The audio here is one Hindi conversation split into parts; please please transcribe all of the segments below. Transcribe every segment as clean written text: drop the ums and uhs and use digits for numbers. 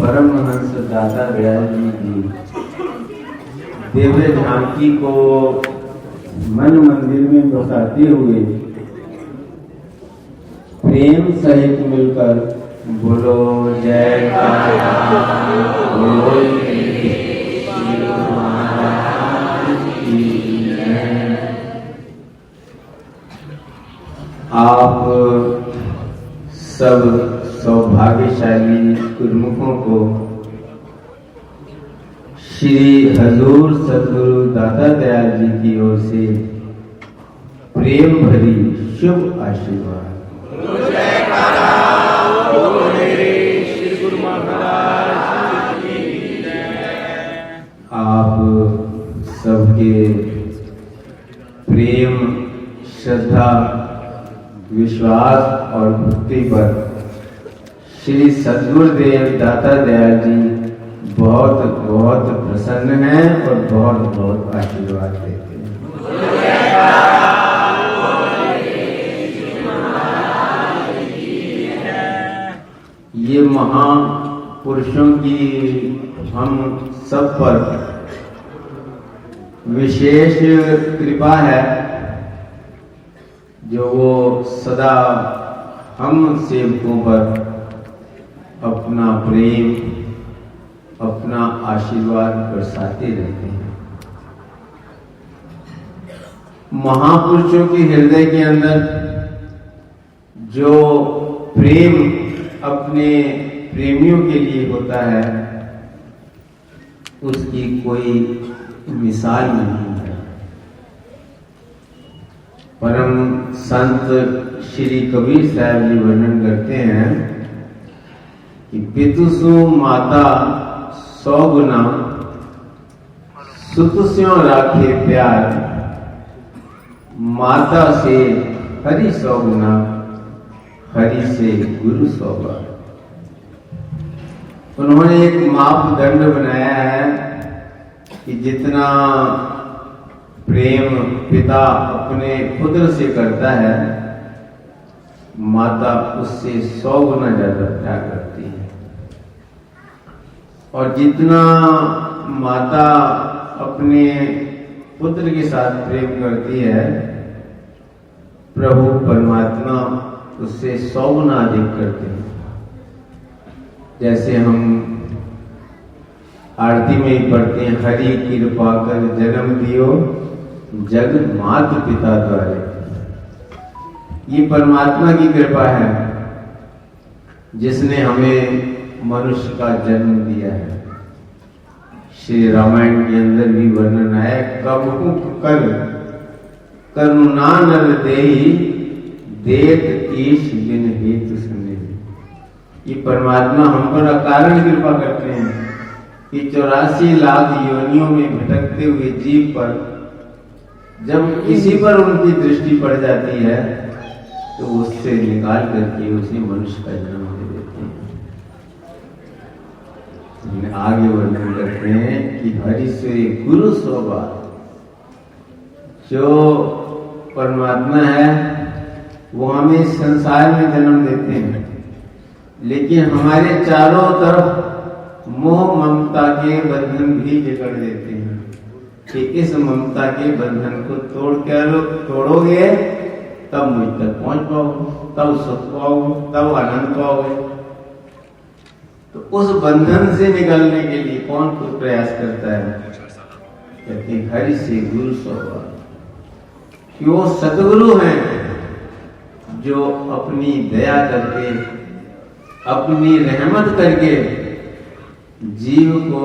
परमहंस दाता दयाल जी की दिव्य झांकी को मन मंदिर में बसाते हुए प्रेम सहित मिलकर बोलो जय आप सब सौभाग्यशाली गुरुमुखों को श्री हजूर सद्गुरु दाता दयाल जी की ओर से प्रेम भरी शुभ आशीर्वाद। आप सबके प्रेम, श्रद्धा, विश्वास और भक्ति पर श्री सद्गुरुदेव दाता दयाल जी बहुत बहुत प्रसन्न हैं और बहुत बहुत आशीर्वाद देते हैं। ये महापुरुषों की हम सब पर विशेष कृपा है जो वो सदा हम सेवकों पर अपना प्रेम, अपना आशीर्वाद बरसाते रहते हैं। महापुरुषों के हृदय के अंदर जो प्रेम अपने प्रेमियों के लिए होता है उसकी कोई मिसाल नहीं है। परम संत श्री कबीर साहब जी वर्णन करते हैं कि पितु सु माता 100 गुना, सुत स्यों राखे प्यार, माता से हरि 100 गुना, हरि से गुरु 100 बार। उन्होंने एक मापदंड बनाया है कि जितना प्रेम पिता अपने पुत्र से करता है, माता उससे 100 गुना ज्यादा प्यार करती है। और जितना माता अपने पुत्र के साथ प्रेम करती है, प्रभु परमात्मा उससे 100 गुना अधिक करते हैं। जैसे हम आरती में ही पढ़ते हैं, हरि कृपा कर जन्म दियो जग मात पिता द्वारे। ये परमात्मा की कृपा है जिसने हमें मनुष्य का जन्म दिया है। श्री रामायण के अंदर भी वर्णन है, कबहु कर करुणा नर देहि, देत ईश बिन हेतु सुने। ये परमात्मा हम पर अकारण कृपा करते हैं कि 84 लाख योनियों में भटकते हुए जीव पर जब किसी पर उनकी दृष्टि पड़ जाती है तो उससे निकाल करके उसे मनुष्य का जन्म दे देते हैं। आगे वर्णन करते हैं कि हरि से गुरु 100 बार। जो परमात्मा है वो हमें संसार में जन्म देते हैं, लेकिन हमारे चारों तरफ मोह ममता के बंधन भी जकड़ देते हैं कि इस ममता के बंधन को तोड़ोगे तब मुझ तक पहुंच पाओगे, तब सुख पाओगे, तब आनंद पाओगे। तो उस बंधन से निकलने के लिए कौन कुछ प्रयास करता है? कहते हैं हरि से गुरु 100 बार। कि वो सतगुरु हैं जो अपनी दया करके, अपनी रहमत करके जीव को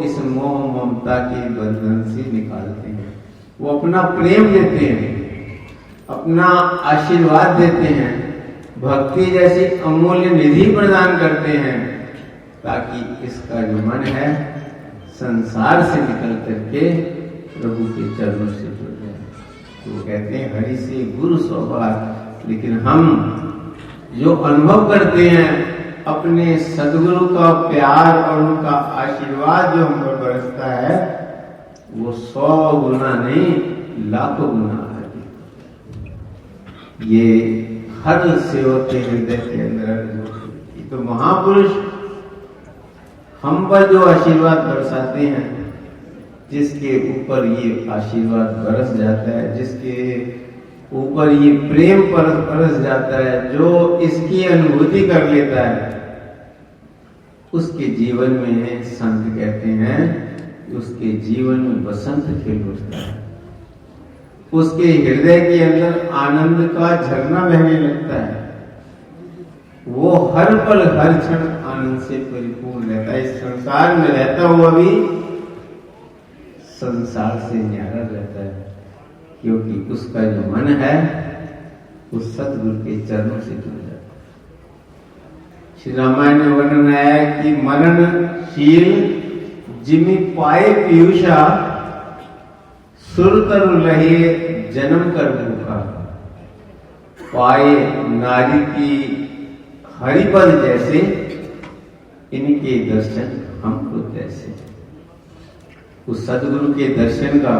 इस मोह ममता के बंधन से निकालते हैं। वो अपना प्रेम देते हैं, अपना आशीर्वाद देते हैं, भक्ति जैसी अमूल्य निधि प्रदान करते हैं ताकि इसका जो मन है संसार से निकल करके प्रभु के चरणों से जुड़ जाए। तो वो कहते हैं हरि से गुरु 100 बार। लेकिन हम जो अनुभव करते हैं अपने सद्गुरु का प्यार और उनका आशीर्वाद जो हम पर बरसता है वो 100 गुना नहीं, लाखों गुना है। ये हर सेवक के हृदय के अंदर तो महापुरुष हम पर जो आशीर्वाद बरसाते हैं, जिसके ऊपर ये आशीर्वाद बरस जाता है, जिसके ऊपर ये प्रेम बरस जाता है, जो इसकी अनुभूति कर लेता है, उसके जीवन में संत कहते हैं कि उसके जीवन में बसंत खिल उठता है, उसके हृदय के अंदर आनंद का झरना बहने लगता है, वो हर पल हर क्षण आनंद से परिपूर्ण रहता है। इस संसार में रहता हुआ भी संसार से न्यारा रहता है, क्योंकि उसका जो मन है उस सतगुरु के चरणों से जुड़ जाता है। श्री रामायण में वर्णन है कि मरणशील जिमि पाए पीयूषा, सुरतरु लहे जन्म कर भूखा, पाए नारी की हरिपद जैसे, इनके दर्शन हमको तैसे। उस सदगुरु के दर्शन का,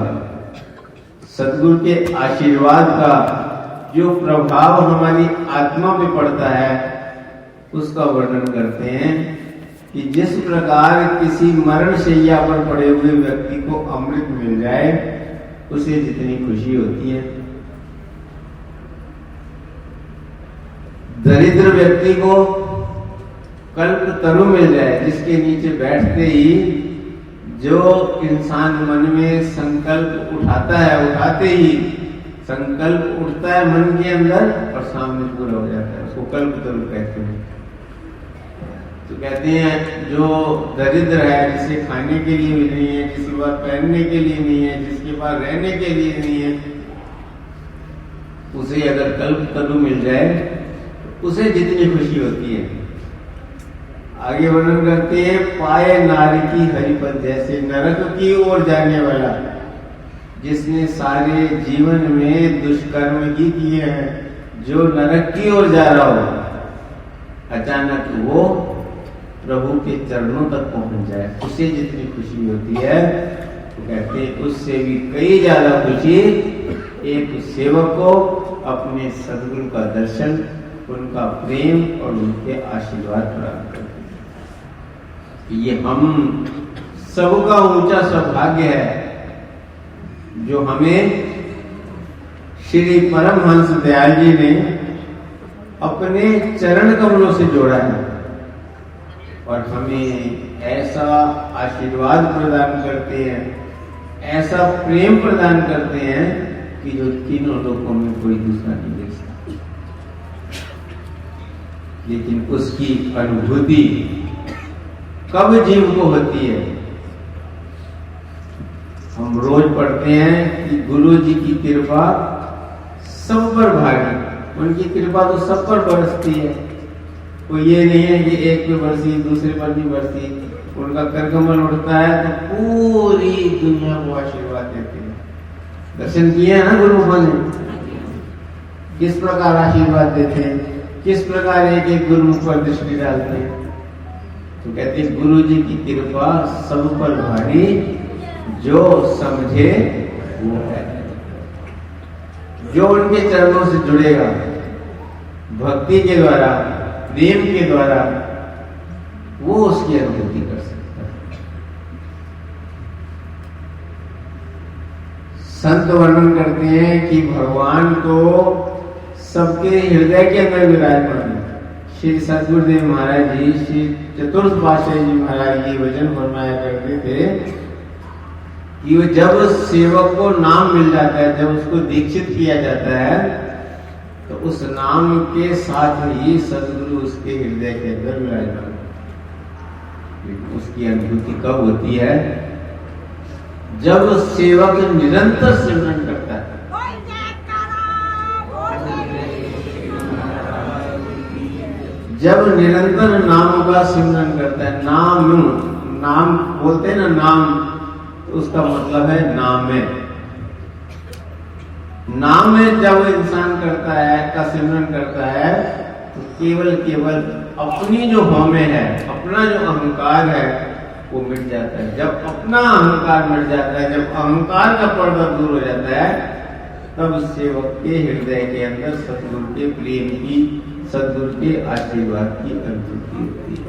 सदगुरु के आशीर्वाद का जो प्रभाव हमारी आत्मा पे पड़ता है, उसका वर्णन करते हैं कि जिस प्रकार किसी मरण शैया पर पड़े हुए व्यक्ति को अमृत मिल जाए, उसे जितनी खुशी होती है, दरिद्र व्यक्ति को कल्प तरु मिल जाए, जिसके नीचे बैठते ही जो इंसान मन में संकल्प उठाता है, उठाते ही संकल्प उठता है मन के अंदर और सामने पूरा हो जाता है, उसको कल्प तरु कहते हैं। तो कहते हैं जो दरिद्र है, जिसे खाने के लिए भी नहीं है, जिसके पास पहनने के लिए नहीं है, जिसके पास रहने के लिए नहीं है, उसे अगर कल्प तरु मिल जाए, उसे जितनी खुशी होती है। आगे वर्णन करते हैं, पाए नारी की हरिपद जैसे, नरक की ओर जाने वाला, जिसने सारे जीवन में दुष्कर्म ही किए हैं, जो नरक की ओर जा रहा हो, अचानक वो प्रभु के चरणों तक पहुंच जाए, उसे जितनी खुशी होती है, तो कहते हैं उससे भी कई ज्यादा खुशी एक सेवक को अपने सदगुरु का दर्शन, उनका प्रेम और उनके आशीर्वाद प्राप्त करते हैं। ये हम सबका ऊंचा सौभाग्य है जो हमें श्री परमहंस दयाल जी ने अपने चरण कमलों से जोड़ा है और हमें ऐसा आशीर्वाद प्रदान करते हैं, ऐसा प्रेम प्रदान करते हैं कि जो तीनों लोगों में कोई दूसरा नहीं देख सकता। लेकिन उसकी अनुभूति कब जीव को होती है? हम रोज पढ़ते हैं कि गुरु जी की कृपा सब पर भारी, उनकी कृपा तो सब पर बरसती है। कोई ये नहीं है कि एक पे बरसी दूसरे पर नहीं बरसी, उनका करकमल उड़ता है तो पूरी दुनिया को आशीर्वाद देते हैं। दर्शन किए हैं ना गुरु महान ने, किस प्रकार आशीर्वाद देते हैं, किस प्रकार एक एक गुरुमुख पर दृष्टि डालते हैं। तो कहते हैं गुरु जी की कृपा सब पर भारी, जो समझे वो है। जो उनके चरणों से जुड़ेगा भक्ति के द्वारा, प्रेम के द्वारा, वो उसकी अनुभूति कर सकता है। संत वर्णन करते हैं कि भगवान को सबके हृदय के अंदर विराजमान है। श्री सदगुरुदेव महाराज जी, श्री चतुर्थ पातशाही जी महाराज ये वचन फरमाया करते थे कि वो जब सेवक को नाम मिल जाता है, जब उसको दीक्षित किया जाता है, तो उस नाम के साथ ही सदगुरु उसके हृदय के अंदर विराजमान है। उसकी अनुभूति कब होती है? जब सेवक निरंतर सिमरन करता है। जब निरंतर नाम का सिमरन करता है, नाम बोलते हैं ना, नाम तो उसका मतलब है नाम में जब इंसान करता है, का सिमरन करता है, तो केवल अपनी जो हमें है, अपना जो अहंकार है वो मिट जाता है। जब अपना अहंकार मिट जाता है, जब अहंकार का पर्दा दूर हो जाता है, तब सेवक के हृदय के अंदर सतगुरु के प्रेम की, सतगुरु के आशीर्वाद की अनुभूति होती है।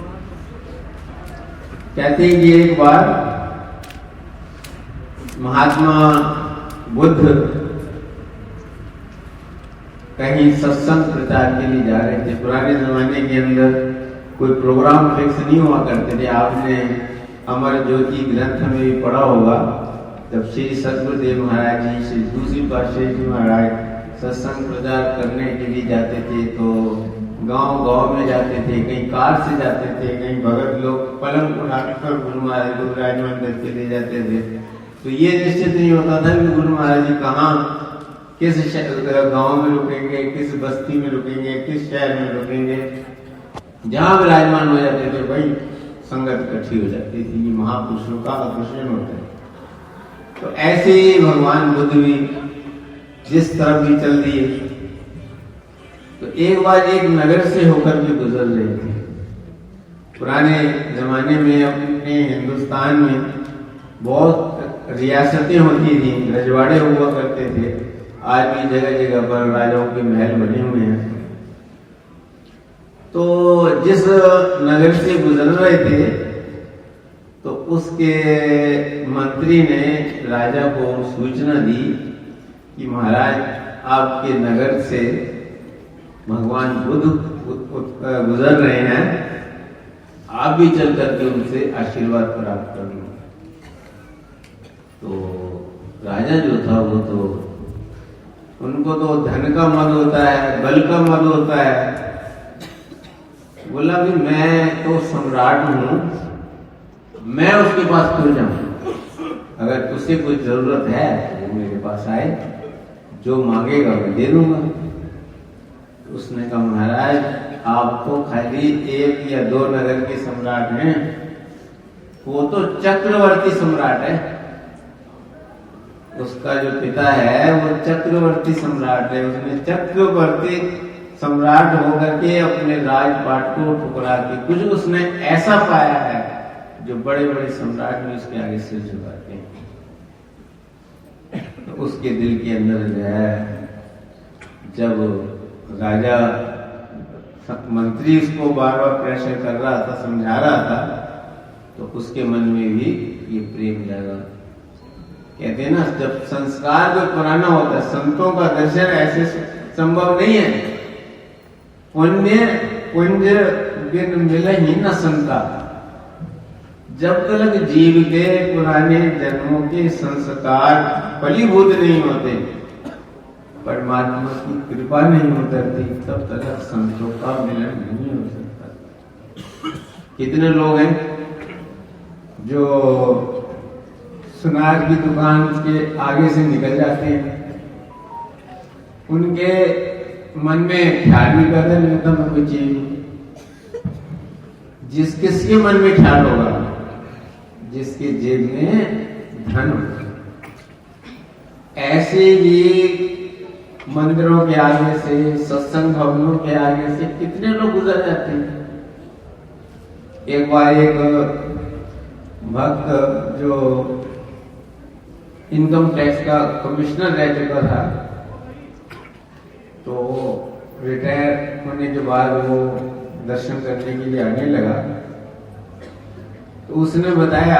कहते हैं कि एक बार महात्मा बुद्ध कहीं सत्संग प्रचार के लिए जा रहे थे। पुराने जमाने के अंदर कोई प्रोग्राम फिक्स नहीं हुआ करते थे। आपने अमर ज्योति ग्रंथ में भी पढ़ा होगा, जब श्री सतगुरुदेव महाराज जी, श्री दूसरी पातशाही जी महाराज सत्संग प्रचार करने के लिए जाते थे तो गांव में जाते थे, कहीं कार से जाते थे, कहीं भगत लोग पलंग उठाकर गुरु महाराज को विराजमान करके ले जाते थे। तो ये निश्चित नहीं होता था कि गुरु महाराज जी कहाँ, किस गांव में रुकेंगे, किस बस्ती में रुकेंगे, किस शहर में रुकेंगे। जहां विराजमान हो जाते थे भाई संगत इकट्ठी हो जाती थी। ये महापुरुषों का आकर्षण होता है। तो ऐसे ही भगवान बुद्ध भी जिस तरफ भी चल दिए, तो एक बार एक नगर से होकर के गुजर रहे थे। पुराने जमाने में अपने हिंदुस्तान में बहुत रियासतें होती थी, रजवाड़े हुआ करते थे। आज भी जगह जगह पर राजाओं के महल बने हुए हैं। तो जिस नगर से गुजर रहे थे तो उसके मंत्री ने राजा को सूचना दी कि महाराज आपके नगर से भगवान बुद्ध गुजर रहे हैं, आप भी चल करके उनसे आशीर्वाद प्राप्त कर लो। तो राजा जो था वो तो, उनको तो धन का मद होता है, बल का मद होता है। बोला भी मैं तो सम्राट हूं, मैं उसके पास क्यों जाऊं? अगर तुझसे कोई जरूरत है तो वो मेरे पास आए, जो मांगेगा मैं दे दूंगा। उसने कहा महाराज आप तो खाली एक या दो नगर के सम्राट हैं, वो तो चक्रवर्ती सम्राट है। उसका जो पिता है वो चक्रवर्ती सम्राट है। उसने चक्रवर्ती सम्राट होकर के अपने राजपाट को ठुकरा के कुछ उसने ऐसा पाया है जो बड़े बड़े सम्राट भी उसके आगे सिर झुकाते हैं। तो उसके दिल के अंदर जो है, जब राजा मंत्री उसको बार बार प्रेशर कर रहा था, समझा रहा था, तो उसके मन में भी ये प्रेम जागा। कहते हैं ना, जब संस्कार कोई पुराना होता है, संतों का दर्शन ऐसे संभव नहीं है। पुण्य बिन मिले ही न संता। जब तक जीव के पुराने जन्मों के संस्कार फलीभूत नहीं होते, परमात्मा की कृपा नहीं उतरती, तब तक संतों का मिलन नहीं हो सकता। कितने लोग हैं जो सुनार की दुकान के आगे से निकल जाते हैं, उनके मन में ख्याल भी पैदा नहीं होता मैं कोई चीज। किसके मन में ख्याल होगा? जिसके जेब में धन होगा। ऐसे ही मंदिरों के आगे से, सत्संग भवनों के आगे से कितने लोग गुजर जाते हैं। एक बार एक भक्त जो इनकम टैक्स का कमिश्नर रह चुका था, तो रिटायर होने के बाद वो दर्शन करने के लिए आने लगा। तो उसने बताया,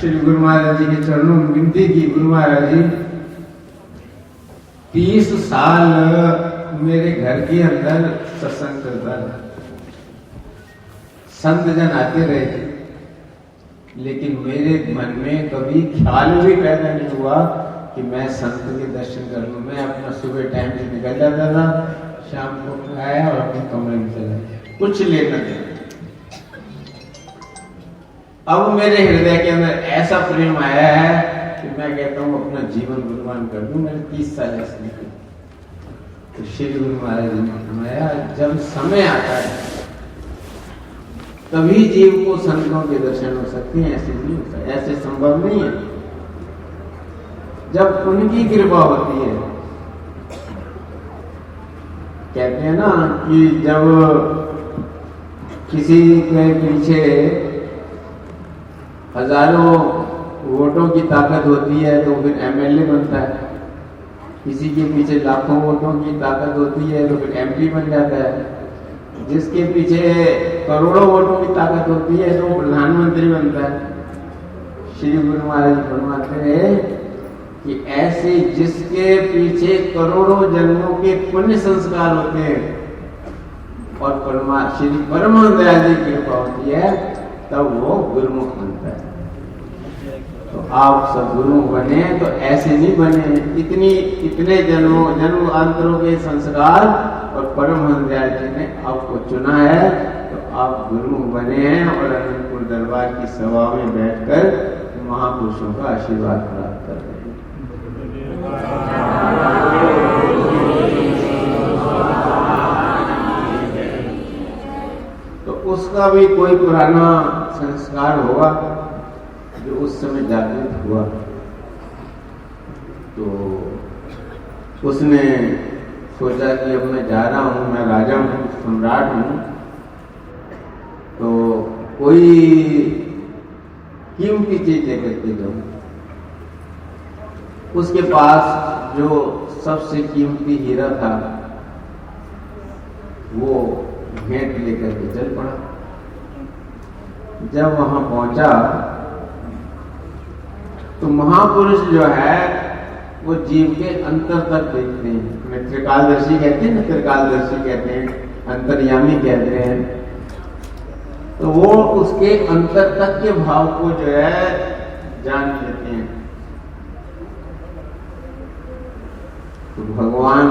श्री गुरु महाराज जी के चरणों में विनती की, गुरु महाराज जी 30 साल मेरे घर के अंदर सत्संग चलता था, संत जन आते रहे थे, लेकिन मेरे मन में कभी ख्याल भी पैदा नहीं हुआ कि मैं संत के दर्शन कर लूं। मैं अपना सुबह टाइम से निकल जाता था, शाम को आया और अपने कमरे में चला गया, कुछ लेना देना। अब मेरे हृदय के अंदर ऐसा प्रेम आया है कि मैं कहता हूँ अपना जीवन कुर्बान कर दूं। मैंने 30 साल ऐसे निकले। तो श्री गुरु महाराज जी ने फरमाया, जब समय आता है तभी जीव को संतों के दर्शन हो सकते हैं, ऐसे नहीं होता, ऐसे संभव नहीं है। जब उनकी कृपा होती है, कहते हैं ना कि जब किसी के पीछे हजारों वोटों की ताकत होती है तो फिर एमएलए बनता है, किसी के पीछे लाखों वोटों की ताकत होती है तो फिर एमपी बन जाता है। जिसके पीछे करोड़ों वोटों की ताकत होती है तो प्रधानमंत्री बनता है। श्री गुरु महाराज फरमाते हैं कि ऐसे जिसके पीछे करोड़ों जन्मों के पुण्य संस्कार होते हैं और श्री परमानंद जी की कृपा होती है, तब वो गुरुमुख बनता है। तो आप सब गुरु बने तो ऐसे नहीं बने, इतने जन्मांतरों के संस्कार और परमहंस जी ने आपको चुना है तो आप गुरु बने हैं और अनंतपुर दरबार की सभा में बैठकर महापुरुषों का आशीर्वाद प्राप्त कर रहे हैं। तो उसका भी कोई पुराना संस्कार होगा जो उस समय जागृत हुआ, तो उसने सोचा कि अब मैं जा रहा हूं, मैं राजा हूं, सम्राट हूं, तो कोई कीमती चीज लेकर के जाऊं। उसके पास जो सबसे कीमती हीरा था वो भेंट लेकर के चल पड़ा। जब वहां पहुंचा तो महापुरुष जो है वो जीव के अंतर तक देखते हैं। त्रिकालदर्शी कहते हैं ना, त्रिकालदर्शी कहते हैं, अंतर्यामी कहते हैं। तो वो उसके अंतर तक के भाव को जो है जान लेते हैं। तो भगवान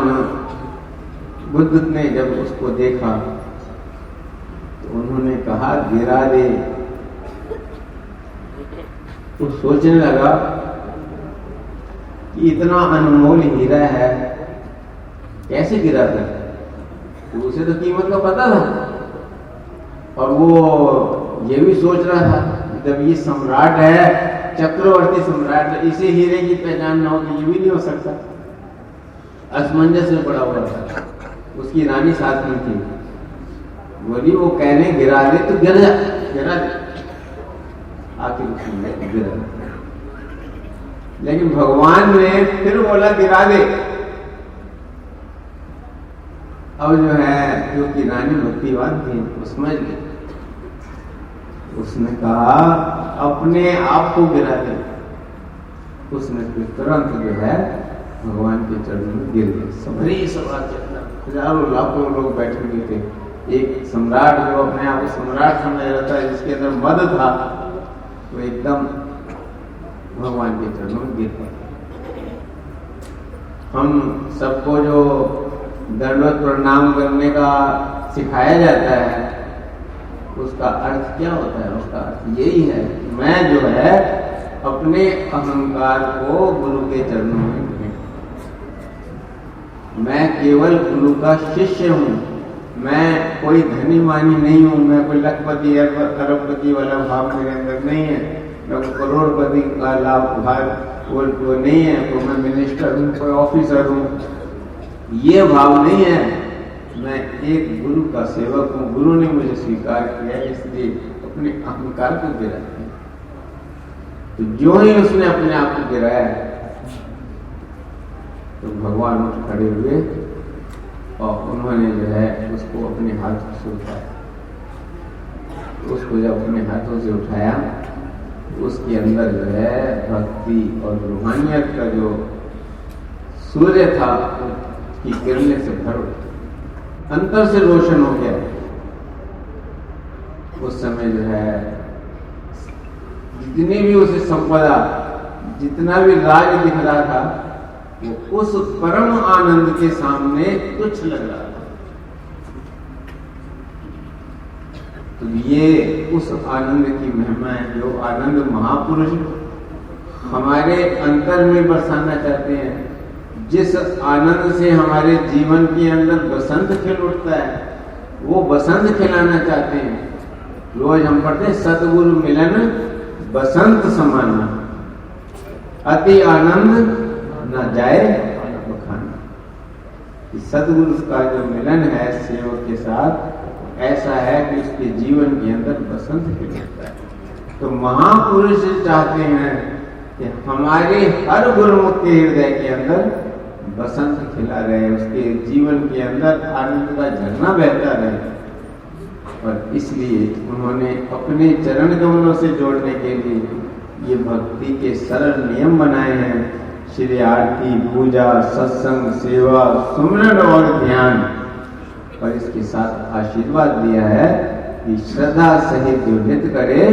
बुद्ध ने जब उसको देखा तो उन्होंने कहा गिरा दे। तो सोचने लगा कि इतना अनमोल हीरा है कैसे गिरा दे, तो उसे तो कीमत का पता था। और वो ये भी सोच रहा था जब ये सम्राट है, चक्रवर्ती सम्राट है, इसे हीरे की पहचान ना हो तो ये भी नहीं हो सकता। असमंजस में पड़ा हुआ था। उसकी रानी साथ में थी, बोली वो कहने गिरा दे तो गिर जा, गिरा दे। आखिर उसने गिरा, लेकिन भगवान ने फिर बोला गिरा दे। अब जो है जो कि रानी भक्तिवान थी वो समझ गई, उसने कहा अपने आप को गिरा दे। उसने फिर तुरंत जो है भगवान के चरणों में गिर गए। सबरी सभा के अंदर हजारों लाखों लोग बैठे हुए थे। एक सम्राट जो अपने आप को सम्राट समझ रहा था, जिसके अंदर मद था, वो एकदम भगवान के चरणों में गिर गए। हम सबको जो दंडवत प्रणाम करने का सिखाया जाता है उसका अर्थ क्या होता है? उसका अर्थ यही है कि मैं जो है अपने अहंकार को गुरु के चरणों में, मैं केवल गुरु का शिष्य हूँ, मैं कोई धनी मानी नहीं हूँ, मैं कोई लखपति अरबपति वाला भाव मेरे अंदर नहीं है, मैं करोड़पति का लाभ वो नहीं है, तो मैं मिनिस्टर हूँ, कोई ऑफिसर हूँ, ये भाव नहीं है। मैं एक गुरु का सेवक हूँ, गुरु ने मुझे स्वीकार किया, इसलिए अपने अहंकार को गिराया। तो जो ही उसने अपने आप को गिराया तो भगवान उठ खड़े हुए और उन्होंने जो है उसको अपने हाथों से उठाया। उसको जब अपने हाथों से उठाया तो उसके अंदर जो है भक्ति और रूहानियत का जो सूर्य था की किरणें से भर उठा, अंतर से रोशन हो गया। उस समय जो है जितनी भी उसे संपदा, जितना भी राज दिख रहा था, वो उस परम आनंद के सामने तुच्छ लग रहा था। तो ये उस आनंद की महिमा है जो आनंद महापुरुष हमारे अंतर में बरसाना चाहते हैं। जिस आनंद से हमारे जीवन के अंदर बसंत खिल उठता है, वो बसंत खिलाना चाहते हैं। रोज हम पढ़ते हैं सतगुरु मिलन बसंत समाना, अति आनंद न जाए बखाना। सतगुरु का जो मिलन है सेवक के साथ ऐसा है कि उसके जीवन के अंदर बसंत खिल उठता है। तो महापुरुष चाहते हैं कि हमारे हर गुरुमुख के हृदय के अंदर बसंत खिला रहे, उसके जीवन के अंदर आनंद का झरना बहता रहे। और इसलिए उन्होंने अपने चरण कमलों से जोड़ने के लिए ये भक्ति के सरल नियम बनाए हैं। श्री आरती, पूजा, सत्संग, सेवा, सुमिरन और ध्यान, और इसके साथ आशीर्वाद दिया है कि श्रद्धा सहित जो हित करे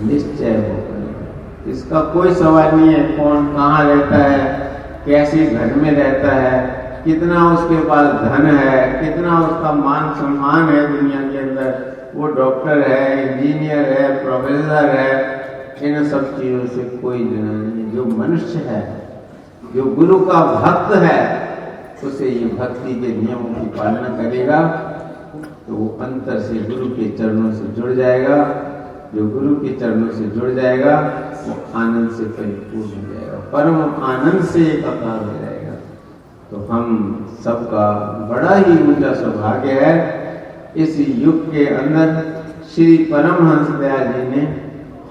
निश्चय हो करे। इसका कोई सवाल नहीं है कौन कहाँ रहता है, कैसे घर में रहता है, कितना उसके पास धन है, कितना उसका मान सम्मान है दुनिया के अंदर, वो डॉक्टर है, इंजीनियर है, प्रोफेसर है, इन सब चीजों से कोई लेना नहीं। जो मनुष्य है, जो गुरु का भक्त है, उसे ये भक्ति के नियमों की पालना करेगा तो वो अंतर से गुरु के चरणों से जुड़ जाएगा। जो गुरु के चरणों से जुड़ जाएगा वो आनंद से परिपूर्ण हो जाएगा, परम आनंद से एकाकार हो जाएगा। तो हम सबका बड़ा ही ऊंचा सौभाग्य है। इस युग के अंदर श्री परमहंस दयाल जी ने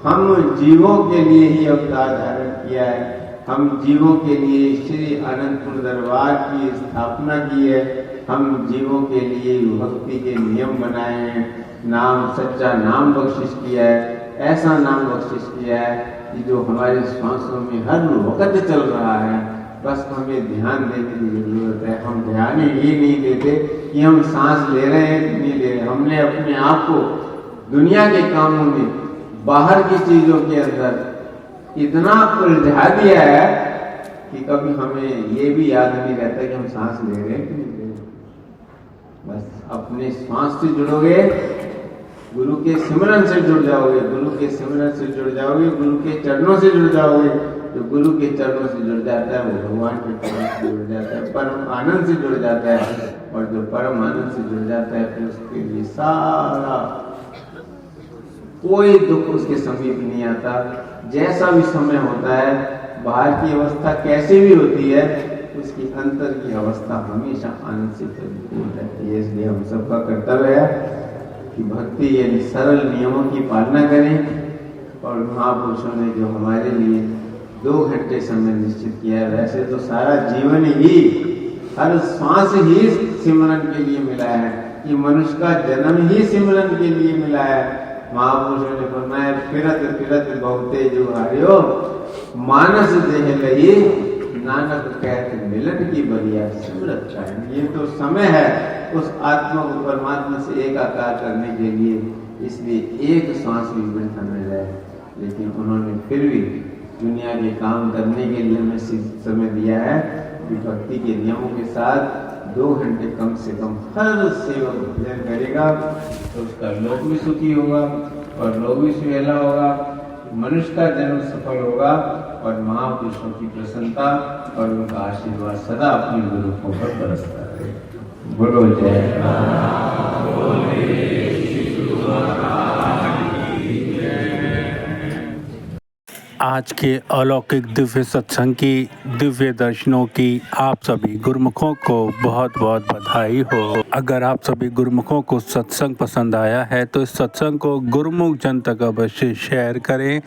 हम जीवों के लिए ही अवतार धारण किया है। हम जीवों के लिए श्री अनंतपुर दरबार की स्थापना की है। हम जीवों के लिए भक्ति के नियम बनाए हैं, नाम, सच्चा नाम बख्शिश किया है, ऐसा नाम बख्शिश किया है कि जो हमारे श्वासों में हर वक्त चल रहा है। बस हमें ध्यान देने की जरूरत है। हम ध्यान ही नहीं देते कि हम सांस ले रहे हैं कि नहीं ले रहे। हमने अपने आप को दुनिया के कामों में, बाहर की चीजों के अंदर इतना उलझा दिया है कि कभी हमें ये भी याद नहीं रहता कि हम सांस ले रहे हैं कि नहीं ले रहे। बस अपने श्वास से जुड़ोगे, गुरु के सिमरन से जुड़ जाओगे, गुरु के सिमरन से जुड़ जाओगे, गुरु के चरणों से जुड़ जाओगे। जो गुरु के चरणों से जुड़ जाता है वो भगवान के चरणों से जुड़ जाता है, परम आनंद से जुड़ जाता है। और जो परम आनंद से जुड़ जाता है फिर उसके लिए सारा कोई दुख उसके समीप नहीं आता। जैसा भी समय होता है, बाहर की अवस्था कैसे भी होती है, उसकी अंतर की अवस्था हमेशा आनंद से परिपूर्ण रहती है। इसलिए हम सबका कर्तव्य है कि भक्ति यानी सरल नियमों की पालना करें। और महापुरुषों ने जो हमारे लिए 2 घंटे समय निश्चित किया है, वैसे तो सारा जीवन ही, हर श्वास ही सिमरन के लिए मिला है। कि मनुष्य का जन्म ही सिमरन के लिए मिला है। महापुरुषों ने फरमाया, फिरत फिरत बहुते जो हारियो, मानस देह लही, नानक कहते मिलन की बढ़िया सिमरत चाहिए। ये तो समय है उस आत्मा को परमात्मा से एकाकार करने के लिए, इसलिए एक सांस भी वृथा न जाए। लेकिन उन्होंने फिर भी दुनिया के काम करने के लिए हमें समय दिया है कि भक्ति के नियमों के साथ 2 घंटे कम से कम हर सेवक भजन करेगा तो उसका लोक भी सुखी होगा और लोक भी सुहेला होगा, मनुष्य का जन्म सफल होगा और महापुरुषों की प्रसन्नता और उनका आशीर्वाद सदा अपने गुरुओं पर बरसता रहे। बोलो जय आज के अलौकिक दिव्य सत्संग की, दिव्य दर्शनों की आप सभी गुरुमुखों को बहुत बहुत बधाई हो। अगर आप सभी गुरुमुखों को सत्संग पसंद आया है तो इस सत्संग को गुरुमुख जन तक अवश्य शेयर करें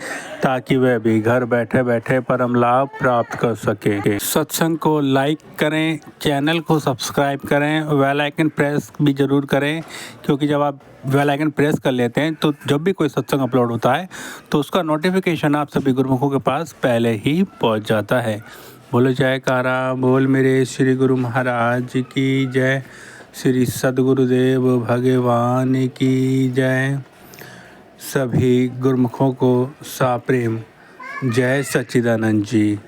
ताकि वह भी घर बैठे बैठे परम लाभ प्राप्त कर सके। सत्संग को लाइक करें, चैनल को सब्सक्राइब करें, बेल आइकन प्रेस भी जरूर करें, क्योंकि जब आप बेल आइकन प्रेस कर लेते हैं तो जब भी कोई सत्संग अपलोड होता है तो उसका नोटिफिकेशन आप सभी गुरुमुखों के पास पहले ही पहुंच जाता है। बोलो जयकारा बोल मेरे श्री गुरु महाराज की जय, श्री सद्गुरुदेव भगवान की जय। सभी गुरुमुखों को साप्रेम जय सच्चिदानंद जी।